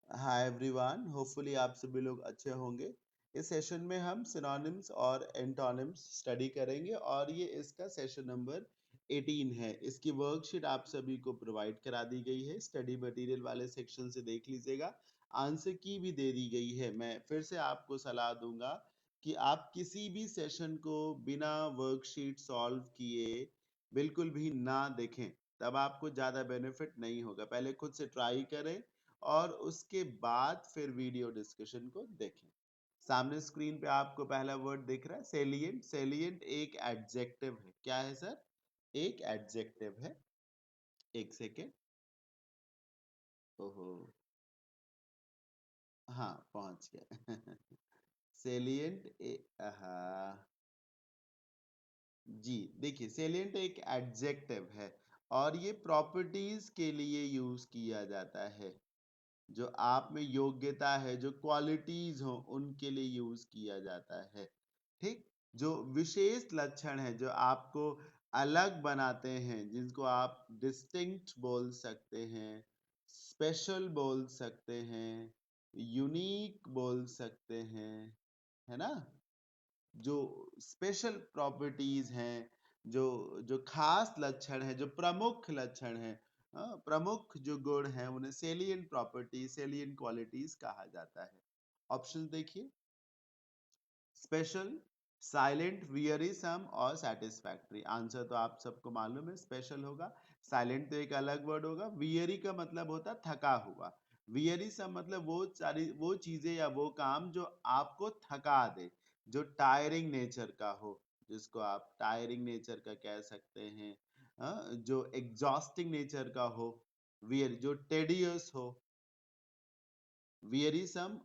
Hi everyone, hopefully आप सभी लोग अच्छे होंगे। इस सेशन में हम सिनोनिम्स और एंटोनिम्स स्टडी करेंगे और ये इसका सेशन नंबर 18 है। इसकी वर्कशीट आप सभी को प्रोवाइड करा दी गई है, स्टडी मटेरियल वाले सेक्शन से देख लीजिएगा। आंसर की भी दे दी गई है। मैं फिर से आपको सलाह दूंगा कि आप किसी भी सेशन को बिना वर्कशीट सॉल्व किए बिल्कुल भी ना देखें, तब आपको ज्यादा बेनिफिट नहीं होगा। पहले खुद से ट्राई करें और उसके बाद फिर वीडियो डिस्कशन को देखें। सामने स्क्रीन पे आपको पहला वर्ड दिख रहा है, सेलिएंट। सेलिएंट एक एडजेक्टिव है। क्या है सर? एक एडजेक्टिव है। एक सेकेंड। ओहो, हाँ पहुंच गया। सेलिएंट जी, देखिए सेलिएंट एक एडजेक्टिव है और ये प्रॉपर्टीज के लिए यूज किया जाता है। जो आप में योग्यता है, जो क्वालिटीज हो, उनके लिए यूज किया जाता है। ठीक, जो विशेष लक्षण है जो आपको अलग बनाते हैं, जिनको आप डिस्टिंक्ट बोल सकते हैं, स्पेशल बोल सकते हैं, यूनिक बोल सकते हैं, है ना? जो स्पेशल प्रॉपर्टीज हैं, जो जो खास लक्षण है, जो प्रमुख लक्षण है, प्रमुख जो गुण है, उन्हें सेलिएंट प्रॉपर्टी, सेलिएंट क्वालिटीज कहा जाता है। ऑप्शन देखिए, स्पेशल, साइलेंट, वियरीसम और सेटिस्फैक्टरी। आंसर तो आप सबको मालूम है, स्पेशल होगा। साइलेंट तो एक अलग वर्ड होगा। वियरी का मतलब होता थका हुआ। वियरीसम मतलब वो चीजें या वो काम जो आपको थका दे, जो टायरिंग नेचर का हो, जिसको आप टायरिंग नेचर का कह सकते हैं। जो एग्जॉस्टिंग नेचर का हो, वियर जो टेडियस हो। वियरीसम,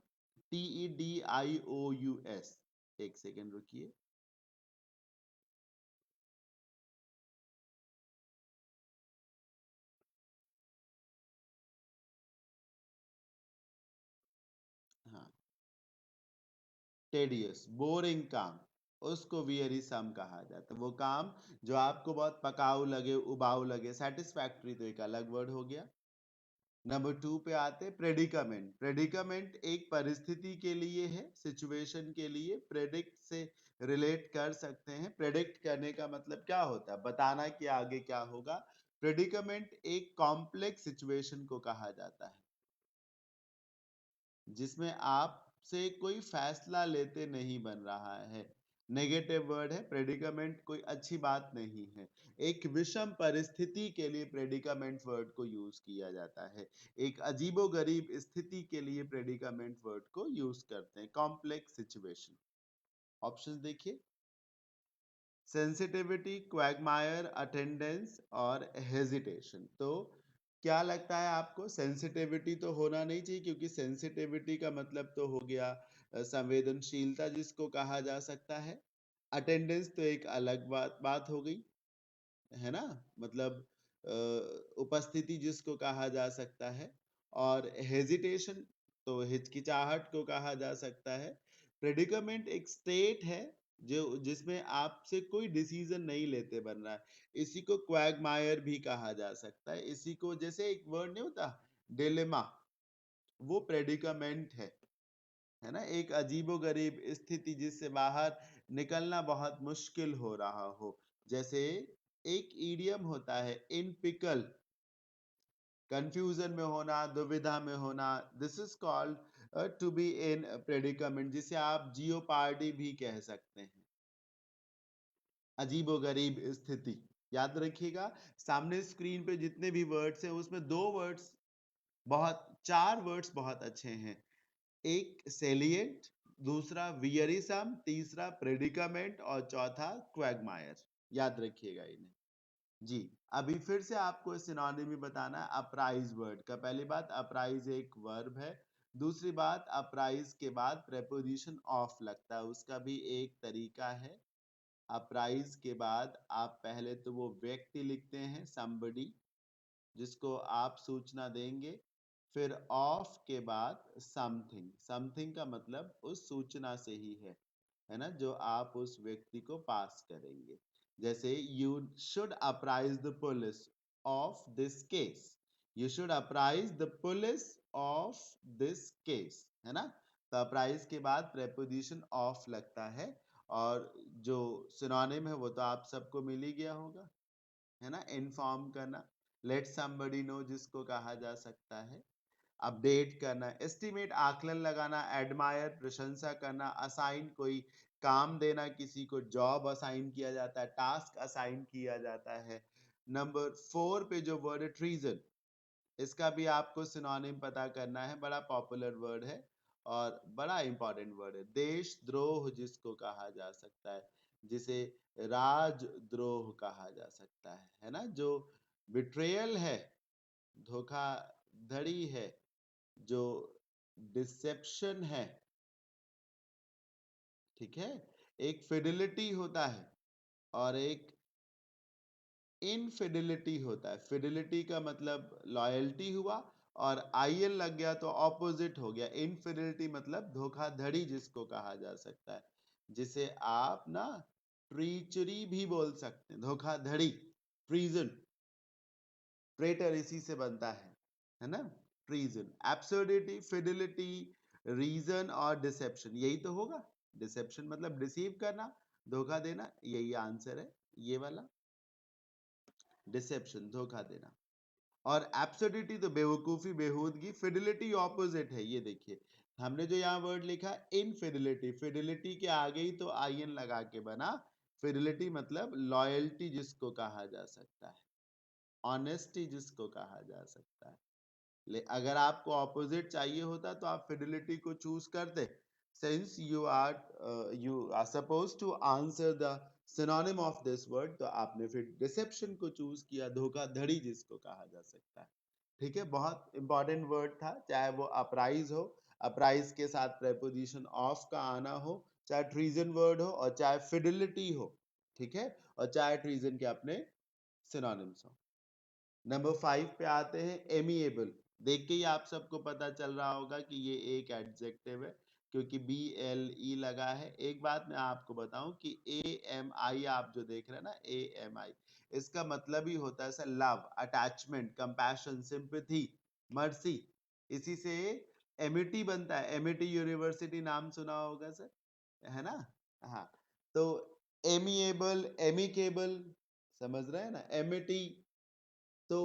TEDIOUS। एक सेकेंड रुकिए। हाँ, टेडियस, बोरिंग काम, उसको वियरीसम कहा जाता है। वो काम जो आपको बहुत पकाऊ लगे, उबाऊ लगे। सेटिस्फैक्टरी तो एक अलग वर्ड हो गया। नंबर 2 पे आते, प्रेडिकामेंट। प्रेडिकामेंट एक परिस्थिति के लिए है, सिचुएशन के लिए। प्रेडिक्ट से रिलेट कर सकते हैं। प्रेडिक्ट करने का मतलब क्या होता है? बताना कि आगे क्या होगा। प्रेडिकामेंट एक कॉम्प्लेक्स सिचुएशन को कहा जाता है, जिसमें आपसे कोई फैसला लेते नहीं बन रहा है। नेगेटिव वर्ड है। प्रेडिकामेंट कोई अच्छी बात नहीं है। एक विषम परिस्थिति के लिए प्रेडिकामेंट वर्ड को यूज किया जाता है। एक अजीबोगरीब स्थिति के लिए प्रेडिकामेंट वर्ड को यूज करते हैं। Complex situation. ऑप्शंस देखिए, सेंसिटिविटी, क्वैगमायर, अटेंडेंस और हेजिटेशन। तो क्या लगता है आपको? सेंसिटिविटी तो होना नहीं चाहिए, क्योंकि सेंसिटिविटी का मतलब तो हो गया संवेदनशीलता, जिसको कहा जा सकता है। अटेंडेंस तो एक अलग बात हो गई, है ना? मतलब उपस्थिति जिसको कहा जा सकता है। और हेजिटेशन तो हिचकिचाहट को कहा जा सकता है। प्रेडिकामेंट एक स्टेट है जो जिसमें आपसे कोई डिसीजन नहीं लेते बन रहा है। इसी को क्वैगमायर भी कहा जा सकता है। इसी को, जैसे एक वर्ड नहीं होता डिलेमा, वो प्रेडिकामेंट है ना? एक अजीबोगरीब स्थिति जिससे बाहर निकलना बहुत मुश्किल हो रहा हो। जैसे एक इडियम होता है, इन पिकल, कंफ्यूजन में होना, दुविधा में होना। This is called to be in predicament, जिसे आप जियोपार्डी भी कह सकते हैं। अजीबोगरीब स्थिति। याद रखिएगा, सामने स्क्रीन पे जितने भी वर्ड्स हैं, उसमें चार वर्ड्स बहुत अच्छे हैं। एक सेलिएंट, दूसरा वियरिसम, तीसरा प्रेडिकामेंट और चौथा क्वैगमायर। याद रखिएगा इन्हें। जी, अभी फिर से आपको सिनोनिम बताना है अप्राइज वर्ड का। पहली बात, अप्राइज एक वर्ब है। दूसरी बात, अप्राइज के बाद प्रेपोजिशन ऑफ लगता है, उसका भी एक तरीका है। अप्राइज के बाद आप पहले तो वो व्यक्ति लिखते हैं, somebody, जिसको आप सूचना देंगे। फिर ऑफ के बाद समथिंग। समथिंग का मतलब उस सूचना से ही है ना, जो आप उस व्यक्ति को पास करेंगे। जैसे you should apprise the police of this case. You should apprise the police of this case, है ना। तो अपराइज के बाद प्रेपोजिशन ऑफ लगता है, और जो सिनोनिम है वो तो आप सबको मिल ही गया होगा, है ना। इन्फॉर्म करना, लेट समबडी नो जिसको कहा जा सकता है, अपडेट करना, एस्टिमेट आकलन लगाना, एडमायर प्रशंसा करना, असाइन कोई काम देना, किसी को जॉब असाइन किया जाता है, टास्क असाइन किया जाता है। नंबर 4 पे जो वर्ड है ट्रीजन, इसका भी आपको सिनोनिम पता करना है, बड़ा पॉपुलर वर्ड है और बड़ा इंपॉर्टेंट वर्ड है। देशद्रोह जिसको कहा जा सकता है, जिसे राजद्रोह कहा जा सकता है ना। जो बिट्रेयल है, धोखाधड़ी है, जो डिसेप्शन है, ठीक है। एक फिडिलिटी होता है और एक इनफिडिलिटी होता है। फिडिलिटी का मतलब लॉयल्टी हुआ, और आईएल लग गया तो ऑपोजिट हो गया। इनफिडिलिटी मतलब धोखाधड़ी जिसको कहा जा सकता है, जिसे आप ना ट्रीचरी भी बोल सकते हैं, धोखाधड़ी, ट्रीजन, ट्रेटर इसी से बनता है ना, ट्रीजन। एब्सर्डिटी, फिडिलिटी, रीजन और डिसेप्शन, यही तो होगा। डिसेप्शन मतलब डिसीव करना, धोखा देना, यही आंसर है ये वाला, डिसेप्शन, धोखा देना। और एब्सर्डिटी तो बेवकूफी, बेहूदगी। फिडिलिटी ऑपोजिट है, ये देखिए हमने जो यहाँ वर्ड लिखा इनफिडिलिटी, फिडिलिटी के आगे ही तो आईएन लगा के बना। फिडिलिटी मतलब लॉयल्टी जिसको कहा जा सकता है, ऑनेस्टी जिसको कहा जा सकता है। अगर आपको ऑपोजिट चाहिए होता तो आप फिडिलिटी को चूज करते। Since you are suppose to answer the synonym of this word, तो आपने फिर डिसेप्शन को चूज किया, धोखाधड़ी जिसको कहा जा सकता है। ठीक है, बहुत इंपॉर्टेंट वर्ड था, चाहे वो अपराइज हो, अपराइज के साथ प्रेपोजिशन ऑफ का आना हो, चाहे ट्रीजन वर्ड हो, और चाहे फिडिलिटी हो, ठीक है, और चाहे ट्रीजन के अपने सिनोनिम्स हो। नंबर 5 पे आते हैं, एमिएबल। देख के ही आप सबको पता चल रहा होगा कि ये एक एडजेक्टिव है, क्योंकि बी एल ई लगा है। एक बात मैं आपको बताऊं कि ए एम आई आप जो देख रहे हैं ना, ए एम आई, इसका मतलब ही होता है sir love, attachment, compassion, sympathy, mercy. इसी से एमिटी बनता है। एमिटी यूनिवर्सिटी नाम सुना होगा सर, है ना। हाँ, तो एमिएबल, एमिकेबल, समझ रहे हैं ना। एमिटी तो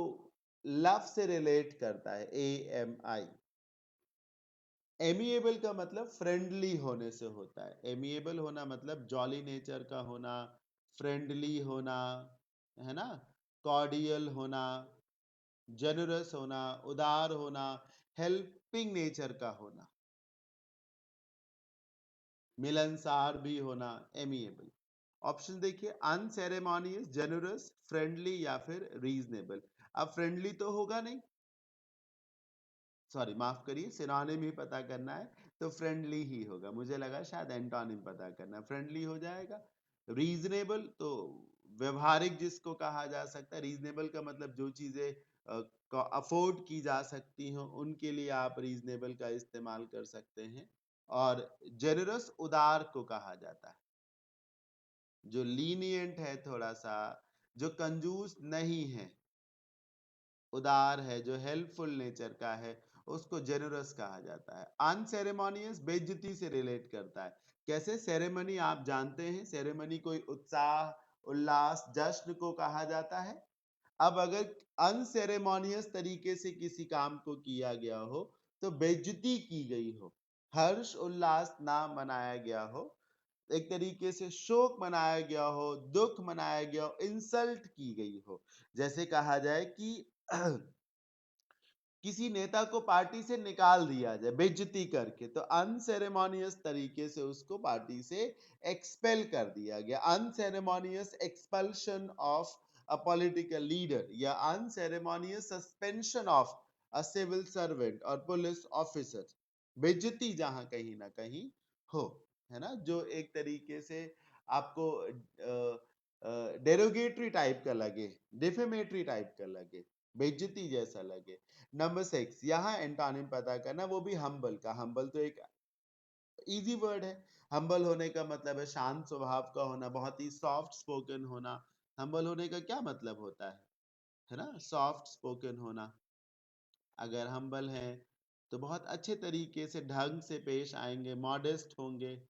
लव से रिलेट करता है, ए एम आई। एमिएबल का मतलब फ्रेंडली होने से होता है। एमिएबल होना मतलब जॉली नेचर का होना, फ्रेंडली होना, है ना, कॉर्डियल होना, जेनरस होना, उदार होना, हेल्पिंग नेचर का होना, मिलनसार भी होना, एमिएबल। ऑप्शन देखिए, अनसेरेमोनियस, जेनरस, फ्रेंडली या फिर रीजनेबल। अब फ्रेंडली तो होगा नहीं, सॉरी माफ करिए, सिनोनिम ही पता करना है तो फ्रेंडली ही होगा। मुझे लगा शायद एंटोनिम पता करना, फ्रेंडली हो जाएगा। रीजनेबल तो व्यवहारिक जिसको कहा जा सकता है। रीजनेबल का मतलब जो चीजें अफोर्ड की जा सकती हो उनके लिए आप रीजनेबल का इस्तेमाल कर सकते हैं। और जेनरस उदार को कहा जाता है, जो लीनियंट है थोड़ा सा, जो कंजूस नहीं है, उदार है, जो हेल्पफुल नेचर का है, उसको जेनरस कहा जाता है। अनसेरेमोनियस बेइज्जती से रिलेट करता है। कैसे? सेरेमनी आप जानते हैं, सेरेमनी कोई उत्साह, उल्लास, जश्न को कहा जाता है। अब अगर अनसेरेमोनियस तरीके से किसी काम को किया गया हो, तो बेइज्जती की गई हो, हर्ष उल्लास ना मनाया गया हो, एक तरीके से शोक मनाया गया हो, दुख मनाया गया हो, इंसल्ट की गई हो। जैसे कहा जाए कि किसी नेता को पार्टी से निकाल दिया जाए बेइज्जती करके, तो अनसेरेमोनियस तरीके से उसको पार्टी से एक्सपेल कर दिया गया। Unceremonious expulsion of a political leader, या unceremonious suspension of a civil servant और पुलिस ऑफिसर। बेइज्जती जहां कहीं ना कहीं हो, है ना, जो एक तरीके से आपको डेरोगेटरी टाइप का लगे, डिफेमेटरी टाइप का लगे, बेइज्जती जैसा लगे। नंबर 6, यहाँ एंटोनिम पता करना, वो भी हम्बल का। हम्बल तो एक इजी वर्ड है। हम्बल होने का मतलब है शांत स्वभाव का होना, बहुत ही सॉफ्ट स्पोकन होना। हम्बल होने का क्या मतलब होता है ना, सॉफ्ट स्पोकन होना। अगर हम्बल है तो बहुत अच्छे तरीके से ढंग से पेश आएंगे, मॉडेस्ट होंगे।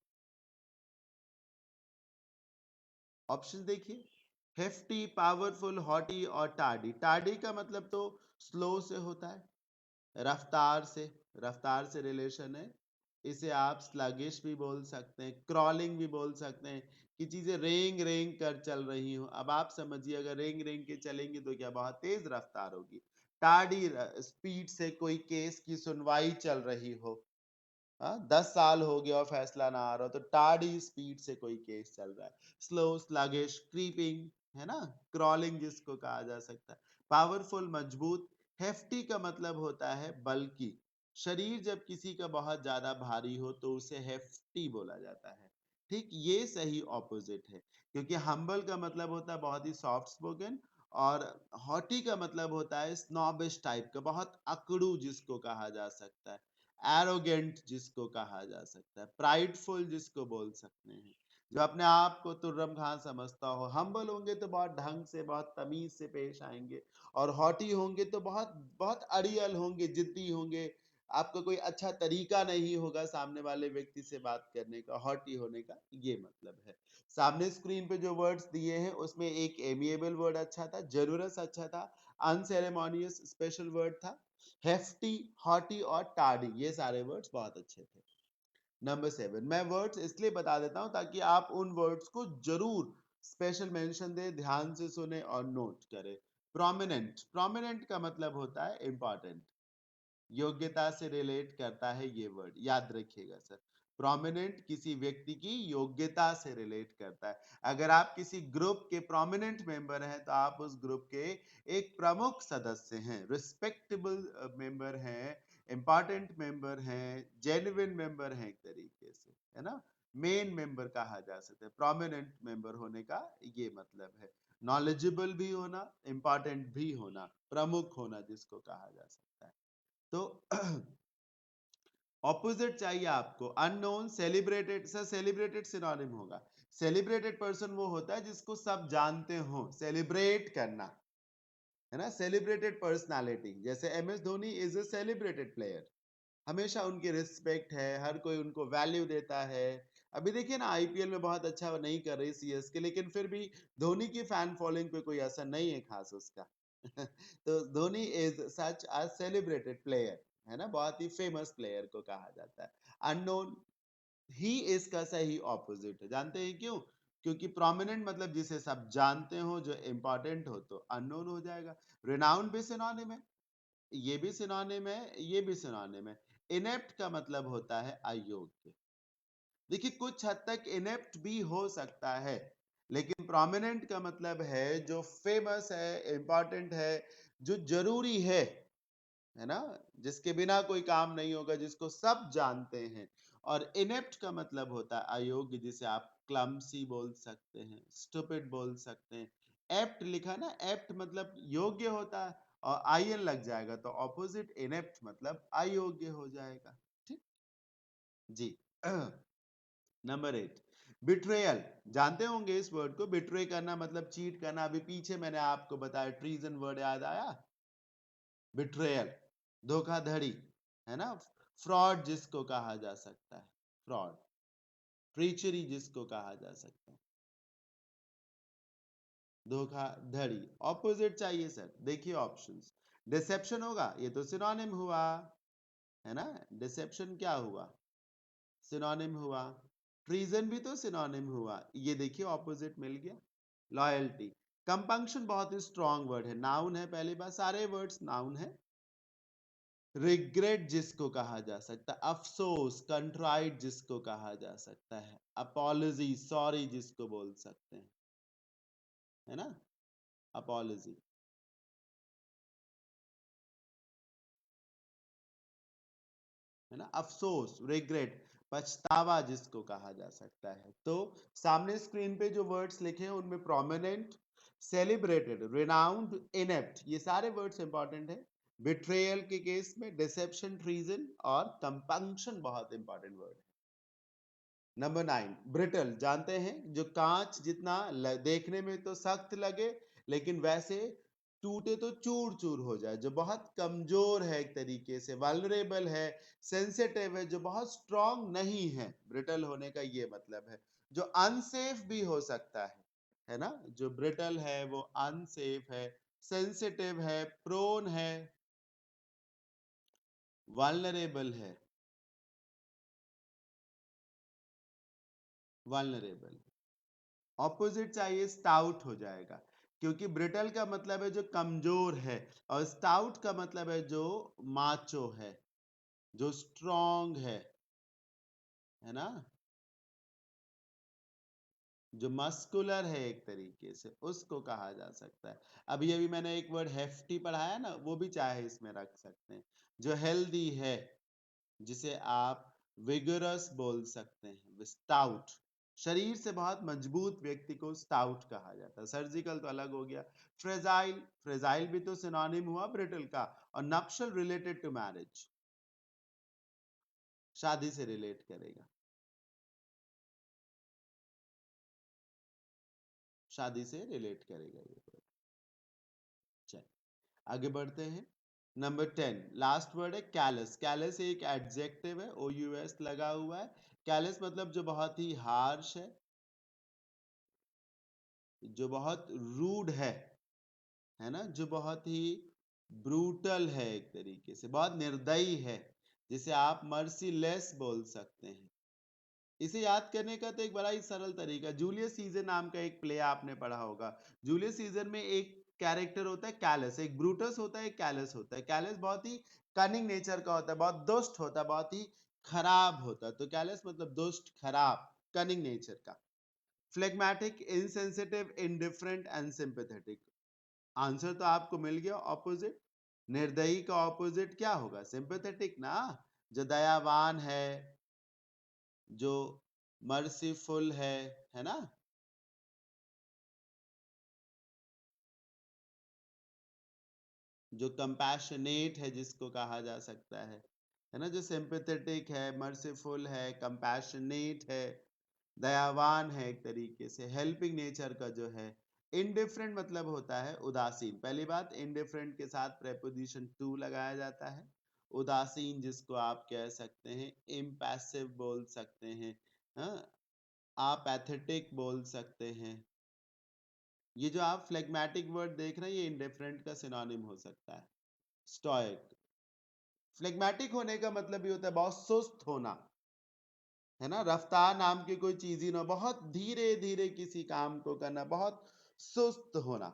ऑप्शन देखिए, हेफ्टी, पावरफुल, हॉटी और टार्डी। टार्डी का मतलब तो स्लो से होता है, रफ्तार से, रफ्तार से रिलेशन है। इसे आप स्लगिश भी बोल सकते हैं, क्रॉलिंग भी बोल सकते हैं, कि चीजें रेंग रेंग कर चल रही हो। अब आप समझिए, अगर रेंग रेंग के चलेंगी तो क्या बहुत तेज रफ्तार होगी। टार्डी, स्पीड से कोई केस की सुनवाई चल रही हो, 10 साल हो गया और फैसला ना आ रहा, तो टार्डी स्पीड से कोई केस चल रहा है। स्लो, स्लगिश, क्रीपिंग, है ना, क्रॉलिंग जिसको कहा जा सकता है। पावरफुल, मजबूत। हेफ्टी का मतलब होता है बल्कि। शरीर जब किसी का बहुत ज्यादा भारी हो तो उसे हेफ्टी बोला जाता है। ठीक, ये सही ऑपोजिट है, क्योंकि हम्बल का मतलब होता है बहुत ही सॉफ्ट स्पोकन, और हॉटी का मतलब होता है स्नॉबिश टाइप का, बहुत अकड़ू जिसको कहा जा सकता है, एरोगेंट जिसको कहा जा सकता है, प्राइडफुल जिसको बोल सकते हैं, जो अपने आप को तुर्रम खां समझता हो। हम्बल होंगे तो बहुत ढंग से, बहुत तमीज से पेश आएंगे, और हॉटी होंगे तो बहुत बहुत अड़ियल होंगे, जिद्दी होंगे। आपका कोई अच्छा तरीका नहीं होगा सामने वाले व्यक्ति से बात करने का, हॉटी होने का ये मतलब है। सामने स्क्रीन पे जो वर्ड्स दिए हैं उसमें एक एमिएबल वर्ड अच्छा था, जरूरस अच्छा था, अनसेरेमोनियस स्पेशल वर्ड था, हेफ्टी, हॉटी और टार्डी, ये सारे वर्ड्स बहुत अच्छे थे। नंबर 7, मैं वर्ड्स इसलिए बता देता हूं ताकि आप उन वर्ड्स को जरूर स्पेशल मेंशन दे, ध्यान से सुने और नोट करें। प्रोमिनेंट, प्रोमिनेंट का मतलब होता है इंपॉर्टेंट, योग्यता से रिलेट करता है ये वर्ड, याद रखिएगा सर। प्रोमिनेंट किसी व्यक्ति की योग्यता से रिलेट करता है। अगर आप किसी ग्रुप के प्रोमिनेंट मेंबर हैं तो आप उस ग्रुप के एक प्रमुख सदस्य हैं, रिस्पेक्टेबल मेंबर हैं, इंपॉर्टेंट मेंबर हैं, जेन्युइन मेंबर हैं एक तरीके से, है ना, मेन मेंबर कहा जा सकता है। प्रोमिनेंट मेंबर होने का ये मतलब है, नॉलेजेबल भी होना, इंपॉर्टेंट भी होना, प्रमुख होना जिसको कहा जा सकता है। तो ऑपोजिट चाहिए आपको, unknown, celebrated. Sir celebrated synonym होगा, सेलिब्रेटेड पर्सन वो होता है जिसको सब जानते हो, सेलिब्रेट करना, है ना, सेलिब्रेटेड पर्सनालिटी। जैसे M S Dhoni is a celebrated player, हमेशा उनकी रिस्पेक्ट है, हर कोई उनको वैल्यू देता है। अभी देखिए ना, आईपीएल में बहुत अच्छा नहीं कर रही सीएसके, लेकिन फिर भी धोनी की फैन फॉलोइंग पे कोई असर नहीं है खास उसका। तो Dhoni is such a celebrated player, है ना, बहुत ही फेमस प्लेयर को कहा जाता है। अननोन, ही इसका सही ऑपोजिट है, जानते हैं क्यों? क्योंकि प्रोमिनेंट मतलब जिसे सब जानते हो, जो इंपॉर्टेंट हो, तो अननोन हो जाएगा। रिनाउंड भी सिनोनिम है, ये भी सिनोनिम है, ये भी सिनोनिम है। इनेप्ट का मतलब होता है अयोग्य। देखिए कुछ हद तक इनेप्ट भी हो सकता है, लेकिन प्रोमिनेंट का मतलब है जो फेमस है, इंपॉर्टेंट है, जो जरूरी है ना, जिसके बिना कोई काम नहीं होगा, जिसको सब जानते हैं। और इनेप्ट का मतलब होता है अयोग्य, जिसे आप क्लमसी बोल सकते हैं, स्टूपिड बोल सकते हैं। एप्ट लिखा ना, एप्ट मतलब योग्य होता है, और आईएन लग जाएगा तो ऑपोजिट इनेप्ट मतलब अयोग्य हो जाएगा। ठीक जी। Number 8, betrayal. जानते होंगे इस वर्ड को, बिट्रे करना मतलब चीट करना। अभी पीछे मैंने आपको बताया, ट्रीजन वर्ड याद आया, बिट्रेयल, धोखाधड़ी, है ना, फ्रॉड जिसको कहा जा सकता है, फ्रॉड, ट्रीचरी जिसको कहा जा सकता है, धोखाधड़ी। ऑपोजिट चाहिए सर, देखिए ऑप्शंस। डिसेप्शन होगा, ये तो सिनोनिम हुआ, है ना, डिसेप्शन क्या हुआ, सिनोनिम हुआ। ट्रीजन भी तो सिनोनिम हुआ, ये देखिए ऑपोजिट मिल गया। लॉयल्टी, कंपंक्शन बहुत ही स्ट्रॉन्ग वर्ड है, नाउन है, पहली बार सारे वर्ड्स नाउन है। रिग्रेट जिसको कहा जा सकता है, अफसोस, कंट्राइट जिसको कहा जा सकता है, अपॉलजी, सॉरी जिसको बोल सकते हैं, है ना, अपॉलजी, है ना, अफसोस, रिग्रेट, पछतावा जिसको कहा जा सकता है। तो सामने स्क्रीन पे जो वर्ड्स लिखे हैं उनमें प्रोमिनेंट, सेलिब्रेटेड, रिनाउंड, इनेप्ट, ये सारे वर्ड्स इंपॉर्टेंट है। बिट्रेयल के केस में डिसेप्शन, ट्रीजन और कंपंक्शन बहुत इंपॉर्टेंट वर्ड है। Number 9, brittle. जानते हैं, जो कांच जितना देखने में तो सख्त लगे, लेकिन वैसे टूटे तो चूर चूर हो जाए, जो बहुत कमजोर है एक तरीके से, वल्नरेबल है, सेंसिटिव है, जो बहुत स्ट्रांग नहीं है। ब्रिटल होने का ये मतलब है। जो अनसेफ भी हो सकता है ना, जो ब्रिटल है वो अनसेफ है, सेंसिटिव है, प्रोन है, वल्नरेबल है, वल्नरेबल। ऑपोजिट चाहिए, स्टाउट हो जाएगा, क्योंकि ब्रिटल का मतलब है जो कमजोर है, और स्टाउट का मतलब है जो माचो है, जो स्ट्रांग है ना, जो मस्कुलर है एक तरीके से, उसको कहा जा सकता है। अभी अभी मैंने एक वर्ड हेफ्टी पढ़ाया ना, वो भी चाहे इसमें रख सकते हैं। जो हेल्दी है, जिसे आप विगरस बोल सकते हैं, स्टाउट। शरीर से बहुत मजबूत व्यक्ति को स्टाउट कहा जाता है। सर्जिकल तो अलग हो गया। फ्रेजाइल, फ्रेजाइल भी तो सिनोनिम हुआ ब्रिटल का। और नप्शल रिलेटेड टू मैरिज, शादी से रिलेट करेगा, शादी से रिलेट करेगा ये word। चल आगे बढ़ते हैं। नंबर 10, लास्ट वर्ड है कैलस। कैलस एक एडजेक्टिव है, ओ यू एस लगा हुआ है। कैलस मतलब जो बहुत ही हार्श है, जो बहुत रूड है ना, जो बहुत ही ब्रूटल है एक तरीके से, बहुत निर्दयी है, जिसे आप मर्सीलेस बोल सकते हैं। इसे याद करने का तो एक बड़ा ही सरल तरीका, जूलियस सीजर नाम का एक प्ले आपने पढ़ा होगा। जूलियस सीजर में एक कैरेक्टर होता है कैलस, एक ब्रूटस होता है, एक कैलस होता है। कैलस बहुत ही कनिंग नेचर का होता है, बहुत दुष्ट होता है, बहुत ही खराब होता है। तो कैलस मतलब दुष्ट, खराब, कनिंग नेचर का। Phlegmatic, insensitive, indifferent and sympathetic. Answer तो आपको मिल गया, ऑपोजिट। निर्दयी का ऑपोजिट क्या होगा? सिंपैथेटिक ना, जो दयावान है, जो मर्सीफुल है ना। जो कंपैशनेट है, जिसको कहा जा सकता है ना, जो सिंपैथेटिक है, मर्सीफुल है, कंपैशनेट है, दयावान है एक तरीके से, हेल्पिंग नेचर का जो है। इनडिफरेंट मतलब होता है उदासीन। पहली बात, इनडिफरेंट के साथ प्रेपोजिशन टू लगाया जाता है। उदासीन जिसको आप कह सकते हैं, इम्पैसिव बोल सकते हैं, हाँ, आपैथेटिक बोल सकते हैं। ये जो आप फ्लेगमेटिक वर्ड देख रहे हैं, ये इंडिफरेंट का सिनोनिम हो सकता है। स्टोइक, फ्लेगमेटिक होने का मतलब ये होता है बहुत सुस्त होना, है ना। रफ्तार नाम की कोई चीज ही ना, बहुत धीरे धीरे किसी काम को करना, बहुत सुस्त होना।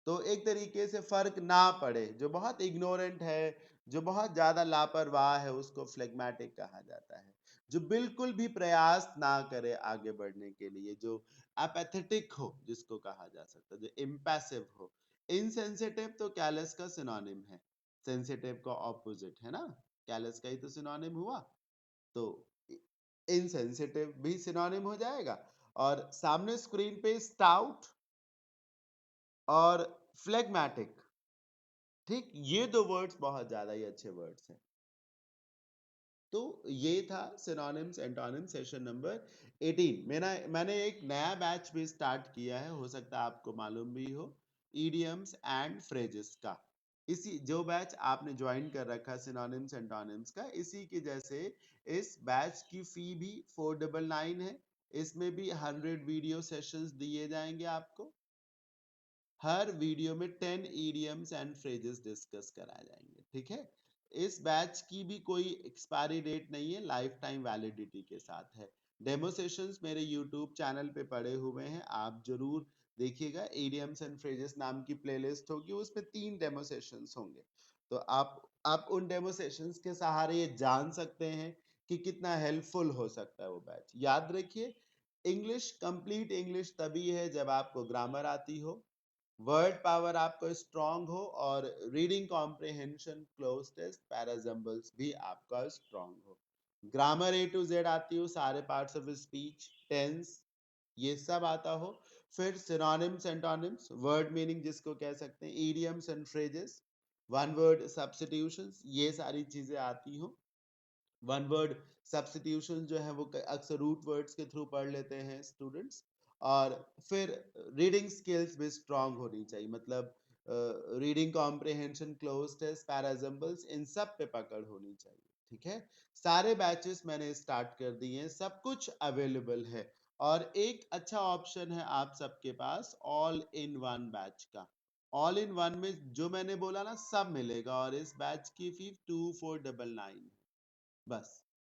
तो एक तरीके से फर्क ना पड़े, जो बहुत इग्नोरेंट है, जो बहुत ज्यादा लापरवाह है, उसको फ्लेगमेटिक कहा जाता है। जो बिल्कुल भी प्रयास ना करे आगे बढ़ने के लिए, जो एपैथेटिक हो, जिसको कहा जा सकता है, जो इम्पैसिव हो। इनसेंसिटिव तो कैलस का सिनोनिम है, सेंसिटिव का ऑपोजिट है ना, कैलस का ही तो सिनोनिम हुआ। तो इनसेंसिटिव भी सिनोनिम हो जाएगा। और सामने स्क्रीन पे स्टाउट और फ्लेगमेटिक, ठीक, ये दो वर्ड्स बहुत ज्यादा ही अच्छे वर्ड्स हैं। तो ये था सिनोनिम्स एंटोनिम सेशन नंबर 18। मैंने एक नया बैच भी स्टार्ट किया है, हो सकता है आपको मालूम भी हो, ईडियम्स एंड फ्रेजेस का। इसी जो बैच आपने ज्वाइन कर रखा सिनोनिम्स एंटोनिम्स का, इसी के जैसे इस बैच की फी भी 499 है। इसमें भी 100 वीडियो सेशंस दिए जाएंगे आपको। हर वीडियो में 10 idioms एंड phrases डिस्कस कराए जाएंगे, ठीक है। इस बैच की भी कोई एक्सपायरी डेट नहीं है, लाइफ टाइम वैलिडिटी के साथ है। डेमो सेशंस मेरे यूट्यूब चैनल पे पड़े हुए हैं, आप जरूर देखिएगा। idioms एंड phrases नाम की प्लेलिस्ट होगी, उसमें 3 डेमो सेशंस होंगे। तो आप उन डेमो सेशंस के सहारे ये जान सकते हैं कि कितना हेल्पफुल हो सकता है वो बैच। याद रखिए, इंग्लिश, कंप्लीट इंग्लिश तभी है जब आपको ग्रामर आती हो, वर्ड पावर आपको स्ट्रांग हो, और reading comprehension, cloze test, parajumbles भी आपका स्ट्रांग हो। ग्रामर ए टू जेड आती हो, सारे पार्ट्स ऑफ स्पीच, टेंस, ये सब आता हो। फिर सिनोनिम्स एंटोनिम्स, वर्ड मीनिंग जिसको कह सकते हैं, idioms and phrases, one word substitutions, ये सारी चीजें आती हो। वन वर्ड सब्स्टिट्यूशन जो है वो अक्सर रूट वर्ड्स के थ्रू पढ़ लेते हैं स्टूडेंट्स। और फिर रीडिंग स्किल्स भी स्ट्रांग होनी चाहिए, मतलब reading comprehension, cloze test, parajumbles, इन सब पे पकड़ होनी चाहिए। ठीक है, सारे बैचेस मैंने स्टार्ट कर दिए हैं, सब कुछ अवेलेबल है। और एक अच्छा ऑप्शन है आप सबके पास ऑल इन वन बैच का। ऑल इन वन में जो मैंने बोला ना सब मिलेगा, और इस बैच की फी 2499 बस।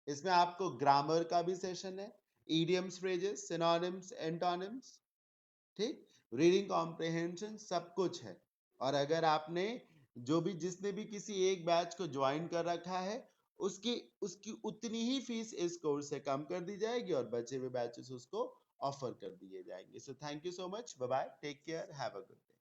इसमें आपको ग्रामर का भी सेशन है, इडियम्स, फ्रेजेस, सिनोनिम्स, एंटोनिम्स, ठीक, रीडिंग कॉम्प्रिहेंशन, सब कुछ है। और अगर आपने जो भी जिसने भी किसी एक बैच को ज्वाइन कर रखा है, उसकी उसकी उतनी ही फीस इस कोर्स से कम कर दी जाएगी, और बचे हुए बैचेस उसको ऑफर कर दिए जाएंगे। So thank you so much, bye bye, take care, have a good day.